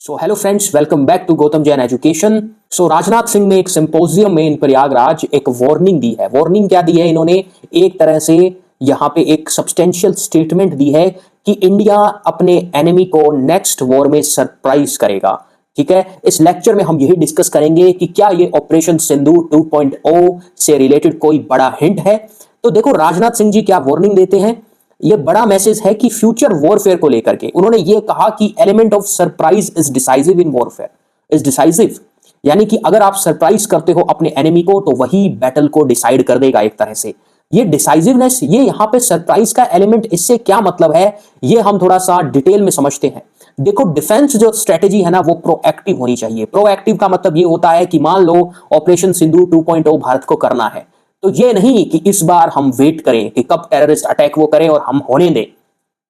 So hello friends, welcome back to Gautam Jain education. So Rajnath Singh ने एक symposium में इन प्रयागराज एक वार्निंग दी है। वार्निंग क्या दी है इन्होंने? एक तरह से यहाँ पे एक सब्सटेंशियल स्टेटमेंट दी है कि इंडिया अपने एनिमी को नेक्स्ट वॉर में सरप्राइज करेगा। ठीक है, इस लेक्चर में हम यही डिस्कस करेंगे कि क्या ये ऑपरेशन सिंदूर 2.0 से रिलेटेड कोई बड़ा हिंट है। तो देखो राजनाथ सिंह जी क्या वार्निंग देते हैं। ये बड़ा मैसेज है कि फ्यूचर वॉरफेयर को लेकर के उन्होंने ये कहा कि element of surprise is decisive in warfare. Is decisive यानी कि अगर आप सरप्राइज करते हो अपने एनिमी को तो वही बैटल को डिसाइड कर देगा एक तरह से। ये डिसाइसिवनेस, ये यहां पे सरप्राइज का एलिमेंट, इससे क्या मतलब है ये हम थोड़ा सा डिटेल में समझते हैं। देखो डिफेंस जो स्ट्रेटेजी है ना वो प्रोएक्टिव होनी चाहिए। प्रोएक्टिव का मतलब ये होता है कि मान लो ऑपरेशन सिंदूर 2.0 भारत को करना है, तो ये नहीं कि इस बार हम वेट करें कि कब टेररिस्ट अटैक वो करें और हम होने दें,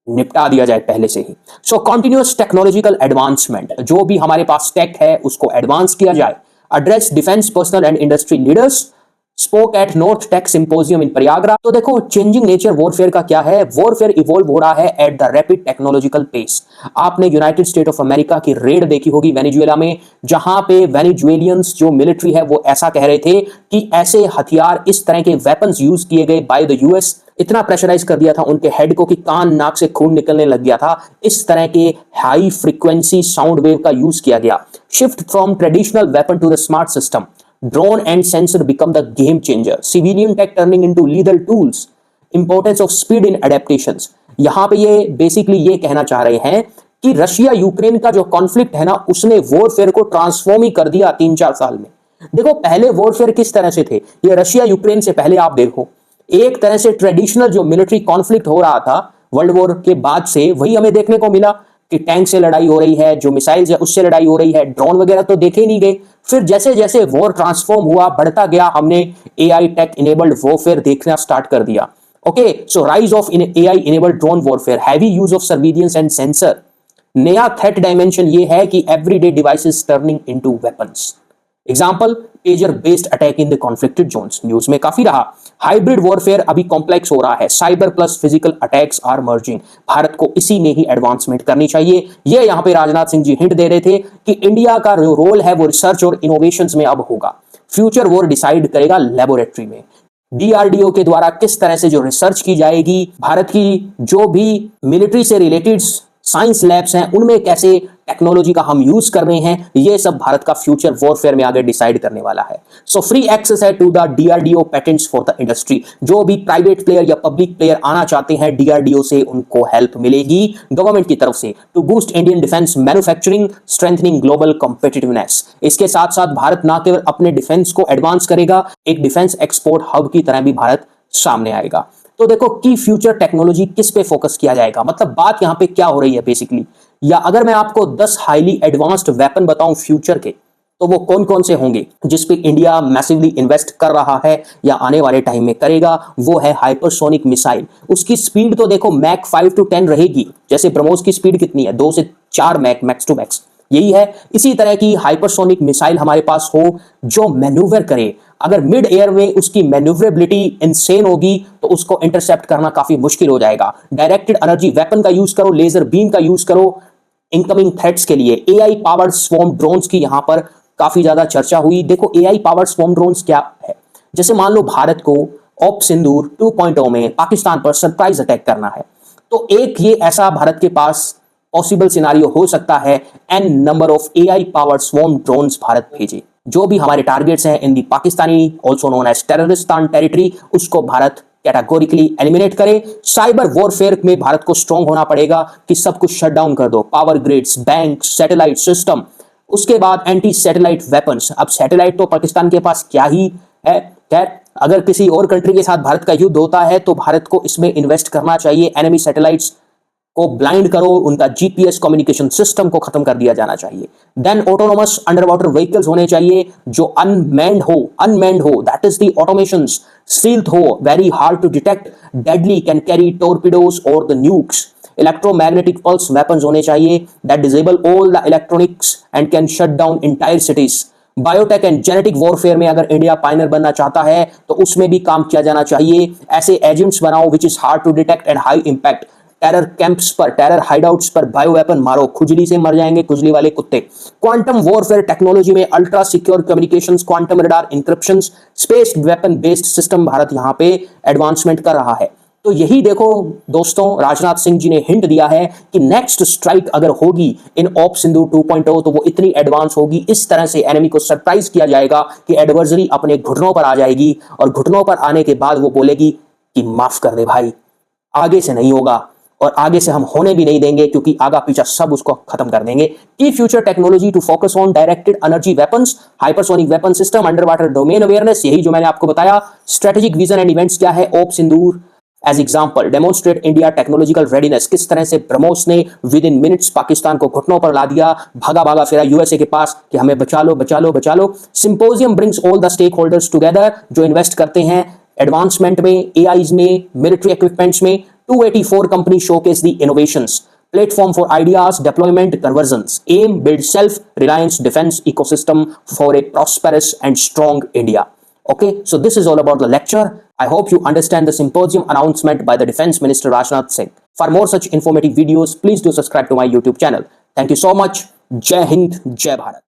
निपटा दिया जाए पहले से ही। सो कॉन्टिन्यूअस टेक्नोलॉजिकल एडवांसमेंट, जो भी हमारे पास टेक है उसको एडवांस किया जाए। Address defence personnel and industry leaders spoke at north tech symposium in Prayagraj. तो देखो चेंजिंग नेचर वॉरफेयर का क्या है। वॉरफेयर इवॉल्व हो रहा है at the rapid technological pace. आपने यूनाइटेड स्टेट ऑफ अमेरिका की रेड देखी होगी वेनेजुएला में, जहां पे वेनेजुएलियंस जो मिलिट्री है वो ऐसा कह रहे थे कि ऐसे हथियार, इस तरह के वेपन्स यूज किए गए बाय द यूएस, इतना प्रेशराइज कर दिया था उनके हेड को कि कान नाक से खून निकलने लग गया था। इस तरह के हाई फ्रीक्वेंसी साउंड वेव का यूज किया गया। Shift from traditional weapon to the smart system, drone and sensor become the game changer, civilian tech turning into lethal tools, importance of speed in adaptations। यहां पे ये basically ये कहना चाह रहे हैं कि रशिया यूक्रेन का जो कॉन्फ्लिक्ट है ना उसने वॉरफेयर को ट्रांसफॉर्म ही कर दिया 3-4 साल में। देखो पहले वॉरफेयर किस तरह से थे, ये रशिया यूक्रेन से पहले आप देखो, एक तरह से ट्रेडिशनल जो मिलिट्री कॉन्फ्लिक्ट हो रहा था वर्ल्ड वॉर के बाद से वही हमें देखने को मिला कि टैंक से लड़ाई हो रही है, जो मिसाइल्स है उससे लड़ाई हो रही है, ड्रोन वगैरह तो देखे ही नहीं गए। फिर जैसे जैसे वॉर ट्रांसफॉर्म हुआ, बढ़ता गया, हमने एआई टेक इनेबल्ड वॉरफेयर देखना स्टार्ट कर दिया। Okay, so rise of in AI enabled drone warfare, heavy use of surveillance and sensor. नया थ्रेट डायमेंशन ये है कि everyday devices turning into weapons. Example pager based attack in the conflicted zones, news में काफी रहा। Hybrid warfare अभी complex हो रहा है, cyber plus physical attacks are merging. Bharat को इसी में ही एडवांसमेंट करनी चाहिए। ये यहां पे राजनाथ सिंह जी हिंट दे रहे थे कि इंडिया का जो रोल है वो रिसर्च और इनोवेशंस में अब होगा। फ्यूचर वॉर डिसाइड करेगा लेबोरेटरी में। डीआरडीओ के द्वारा किस तरह से जो रिसर्च की जाएगी, भारत की जो भी मिलिट्री से रिलेटेड साइंस लैब्स हैं उनमें कैसे टेक्नोलॉजी का हम यूज कर रहे हैं, ये सब भारत का फ्यूचर वॉरफेयर में आगे डिसाइड करने वाला है। सो फ्री एक्सेस है to the DRDO patents for the industry. जो भी प्राइवेट प्लेयर या पब्लिक प्लेयर आना चाहते हैं डीआरडीओ से, उनको हेल्प मिलेगी गवर्नमेंट की तरफ से to boost Indian defence manufacturing, strengthening global competitiveness. इसके साथ साथ भारत न केवल अपने डिफेंस को एडवांस करेगा, एक डिफेंस एक्सपोर्ट हब की तरह भी भारत सामने आएगा। तो देखो की फ्यूचर टेक्नोलॉजी किस पे फोकस किया जाएगा, मतलब बात यहां पे क्या हो रही है बेसिकली। या अगर मैं आपको 10 हाईली एडवांस्ड वेपन बताऊं फ्यूचर के, तो वो कौन कौन से होंगे जिस पे इंडिया मैसिवली इन्वेस्ट कर रहा है या आने वाले टाइम में करेगा। वो है हाइपरसोनिक मिसाइल। उसकी स्पीड तो देखो मैक 5 to 10 रहेगी। जैसे ब्रह्मोस की स्पीड कितनी है, 2 से 4 मैक, मैक्स टू मैक्स यही है। इसी तरह की हाइपरसोनिक मिसाइल हमारे पास हो जो मैन्यूवर करे। अगर मिड एयर में उसकी मैन्यूवरेबिलिटी इनसेन होगी तो उसको इंटरसेप्ट करना काफी मुश्किल हो जाएगा। डायरेक्टेड एनर्जी वेपन का यूज करो, लेजर बीम का यूज करो इनकमिंग थ्रेट्स के लिए। एआई पावर्ड स्वॉर्म ड्रोन्स की यहां पर काफी ज्यादा चर्चा हुई। देखो एआई पावर्ड स्वॉर्म ड्रोन्स क्या है। जैसे मान लो भारत को ऑप सिंदूर 2.0 में पाकिस्तान पर सरप्राइज अटैक करना है, तो एक ये ऐसा भारत के पास पॉसिबल सिनारियो हो सकता है, an number of AI powered swarm drones Bharat भेजे। जो भी हमारे टारगेट्स हैं in the Pakistani also known as Terroristan territory, उसको भारत कैटेगोरिकली एलिमिनेट करे। साइबर वॉरफेयर में भारत को स्ट्रांग होना पड़ेगा कि सब कुछ शट डाउन कर दो, power grids, bank, satellite system. उसके बाद एंटी सैटेलाइट वेपन्स। अब सैटेलाइट तो पाकिस्तान के पास क्या ही है, खैर अगर किसी और कंट्री के साथ भारत का युद्ध होता है तो भारत को इसमें इन्वेस्ट करना चाहिए। एनिमी सैटेलाइट्स को ब्लाइंड करो, उनका जीपीएस कम्युनिकेशन सिस्टम को खत्म कर दिया जाना चाहिए। Then autonomous under water vehicles होने चाहिए जो अनमैन्ड हो, that is the automations, stealth हो, very hard to detect, deadly, can carry torpedoes और the nukes. Electromagnetic pulse weapons होने चाहिए that disable all the electronics and can shut down entire cities. Biotech and genetic warfare में अगर India Pioneer बनना चाहता है तो उसमें भी काम किया जाना चाहिए। ऐसे एजेंट्स बनाओ which is hard to detect and high impact. Terror camps पर, टेरर हाइडआउट्स पर बायो वेपन मारो, खुजली से मर जाएंगे खुजली वाले कुत्ते। क्वांटम वॉरफेयर टेक्नोलॉजी में ultra secure communications, quantum radar encryptions, space weapon based system Bharat यहां पे एडवांसमेंट कर रहा है। तो यही देखो दोस्तों, राजनाथ सिंह जी ने हिंट दिया है कि नेक्स्ट स्ट्राइक अगर होगी इन ऑप सिंधु 2.0 तो वो इतनी एडवांस होगी, इस तरह से एनिमी को सरप्राइज किया जाएगा कि एडवर्सरी अपने घुटनों पर आ जाएगी, और घुटनों पर आने के बाद वो बोलेगी कि माफ कर दे भाई, आगे से नहीं होगा, और आगे से हम होने भी नहीं देंगे, क्योंकि आगा पीछा सब उसको खत्म कर देंगे। की future technology to focus on directed energy weapons, hypersonic weapon system, under water domain awareness, यही जो मैंने आपको बताया। स्ट्रेटेजिक विजन एंड इवेंट्स क्या है, op Sindoor as example, demonstrate India technological readiness, किस तरह से ब्रह्मोस ने विद इन मिनट्स पाकिस्तान को घुटनों पर ला दिया, भागा भागा फिरा यूएसए के पास कि हमें बचा लो बचा लो बचा लो। Symposium brings all the stakeholders together, जो इन्वेस्ट करते हैं एडवांसमेंट में, एआईज में, मिलिट्री इक्विपमेंट्स में। 284 company showcase the innovations, platform for ideas, deployment, conversions. Aim, build self-reliance defense ecosystem for a prosperous and strong India. Okay, so this is all about the lecture. I hope you understand the symposium announcement by the Defense Minister Rajnath Singh. For more such informative videos, please do subscribe to my YouTube channel. Thank you so much. Jai Hind, Jai Bharat.